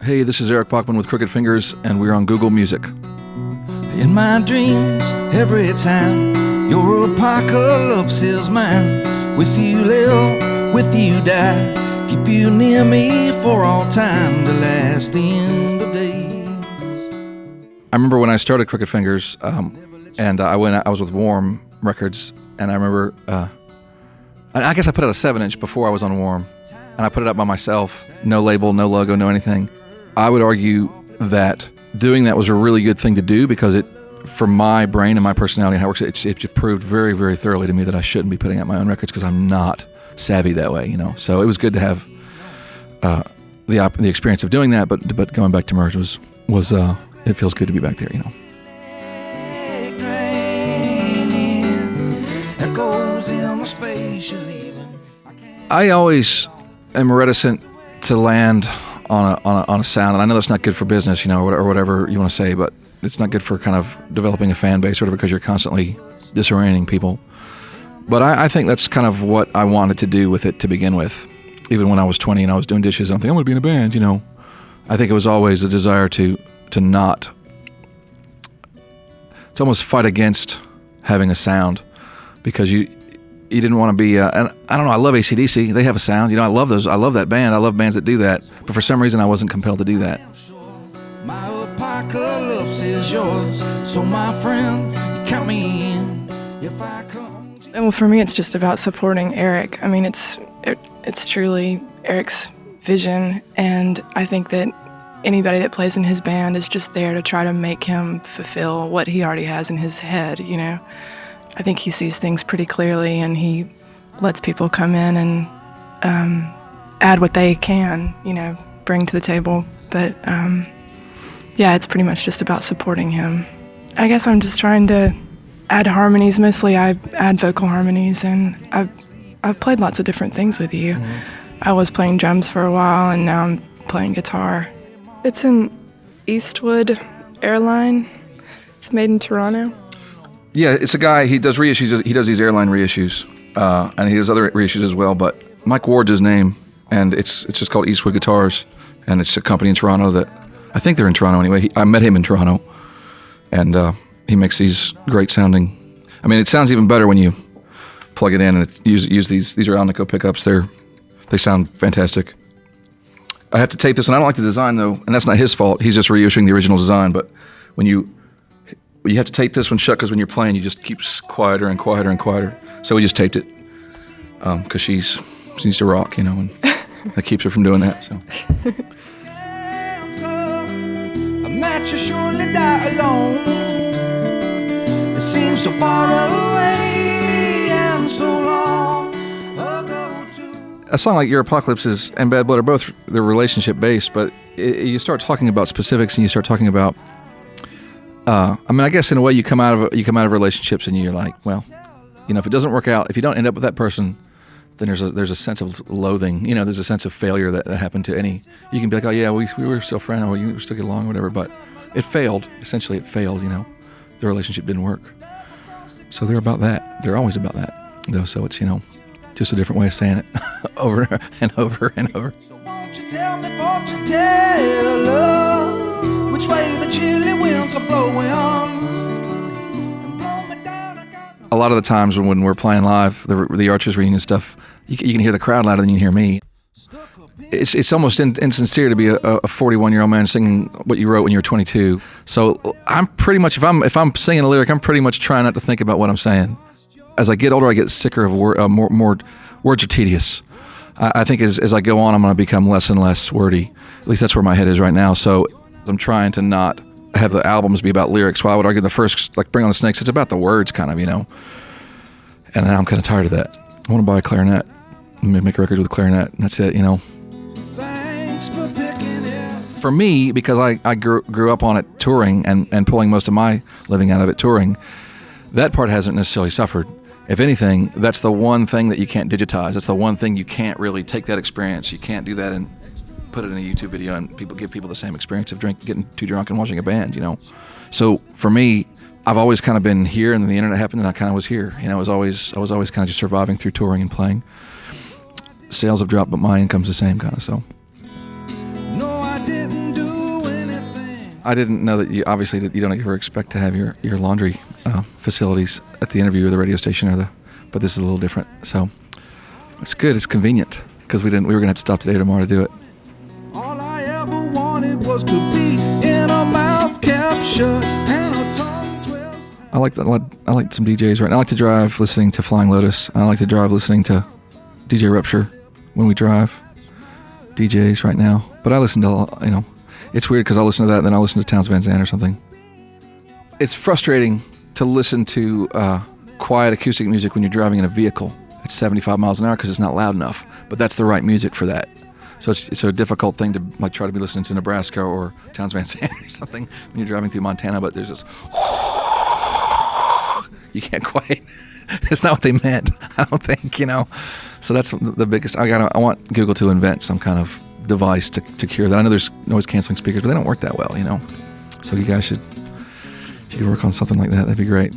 Hey, this is Eric Bachman with Crooked Fingers, and we're on Google Music. In my dreams, every time your apocalypse is mine. With you live, with you die. Keep you near me for all time, to last the end of days. I remember when I started Crooked Fingers, and I was with Warm Records, and I remember, I guess I put out a 7-inch before I was on Warm, and I put it up by myself, no label, no logo, no anything. I would argue that doing that was a really good thing to do because it, for my brain and my personality, how it works, it proved very, very thoroughly to me that I shouldn't be putting out my own records because I'm not savvy that way, you know. So it was good to have the experience of doing that, but going back to Merge was it feels good to be back there, you know. I always am reticent to land on a sound, and I know that's not good for business, you know, or whatever you want to say, but it's not good for kind of developing a fan base, sort of, because you're constantly disorienting people. But I think that's kind of what I wanted to do with it to begin with. Even when I was 20 and I was doing dishes, I'm thinking, I'm going to be in a band, you know. I think it was always a desire to not, to almost fight against having a sound, because you didn't want to be, and I don't know, I love AC/DC. They have a sound, you know, I love that band. I love bands that do that. But for some reason, I wasn't compelled to do that. My apocalypse is yours, so my friend, you count me in if I come. Well, for me, it's just about supporting Eric. I mean, it's truly Eric's vision, and I think that anybody that plays in his band is just there to try to make him fulfill what he already has in his head, you know. I think he sees things pretty clearly, and he lets people come in and add what they can, you know, bring to the table. But yeah, it's pretty much just about supporting him. I guess I'm just trying to add harmonies. Mostly I add vocal harmonies, and I've played lots of different things with you. Mm-hmm. I was playing drums for a while, and now I'm playing guitar. It's an Eastwood Airline. It's made in Toronto. Yeah, it's a guy, he does reissues, he does these airline reissues, and he does other reissues as well, but Mike Ward's his name, and it's just called Eastwood Guitars, and it's a company in Toronto that, I think they're in Toronto anyway. I met him in Toronto, and he makes these great sounding, I mean, it sounds even better when you plug it in and use these are Alnico pickups. They sound fantastic. I have to tape this, and I don't like the design though, and that's not his fault. He's just reissuing the original design, but when you have to tape this one shut, because when you're playing, you just keeps quieter and quieter and quieter. So we just taped it, because she needs to rock, you know, and that keeps her from doing that. So. That you surely die alone. It seems so far away and so long ago too. A song like Your Apocalypse and Bad Blood are both, they're relationship based, but you start talking about specifics, and you start talking about. I mean, I guess in a way you come out of relationships, and you're like, well, you know, if it doesn't work out, if you don't end up with that person, then there's a sense of loathing. You know, there's a sense of failure that happened to any. You can be like, oh yeah, we were still friends, or we still get along, or whatever. But it failed. Essentially, it failed. You know, the relationship didn't work. So they're about that. They're always about that, though. So it's, you know, just a different way of saying it, over and over and over. So won't you tell me, fortune teller, which way the chilly winds are blowing and blow me down. A lot of the times when we're playing live, the Archers reading and stuff, you can hear the crowd louder than you hear me. It's almost insincere to be a 41-year-old man singing what you wrote when you were 22. So I'm pretty much, if I'm singing a lyric, I'm pretty much trying not to think about what I'm saying. As I get older, I get sicker of more words are tedious. I think as I go on, I'm going to become less and less wordy. At least that's where my head is right now. So I'm trying to not have the albums be about lyrics. Well, I would argue the first, like Bring on the Snakes, it's about the words, kind of, you know. And now I'm kind of tired of that. I want to buy a clarinet, make records with a clarinet, and that's it, you know. For me, because I grew up on it touring and pulling most of my living out of it touring, that part hasn't necessarily suffered. If anything, that's the one thing that you can't digitize. That's the one thing you can't really take that experience. You can't do that and put it in a YouTube video and give people the same experience of getting too drunk and watching a band, you know. So for me, I've always kind of been here, and then the internet happened, and I kind of was here. You know, I was always kind of just surviving through touring and playing. Sales have dropped, but my income's the same, kind of. So. No, I didn't I didn't know that you obviously that you don't ever expect to have your laundry facilities at the interview or the radio station but this is a little different. So it's good. It's convenient because we were gonna have to stop today or tomorrow to do it. All I ever wanted was to be in a mouth kept shut and a tongue twist. I like some DJs right now. I like to drive listening to Flying Lotus. I like to drive listening to DJ Rupture when we drive. DJs right now, but I listen to it's weird because I'll listen to that and then I'll listen to Townes Van Zandt or something. It's frustrating to listen to quiet acoustic music when you're driving in a vehicle at 75 miles an hour because it's not loud enough, but that's the right music for that. So it's a difficult thing to like try to be listening to Nebraska or Townes Van Zandt or something when you're driving through Montana, but there's this you can't quite. It's not what they meant, I don't think, So that's the biggest. I want Google to invent some kind of device to cure that. I know there's noise canceling speakers, but they don't work that well, So you guys should, if you could work on something like that, that'd be great.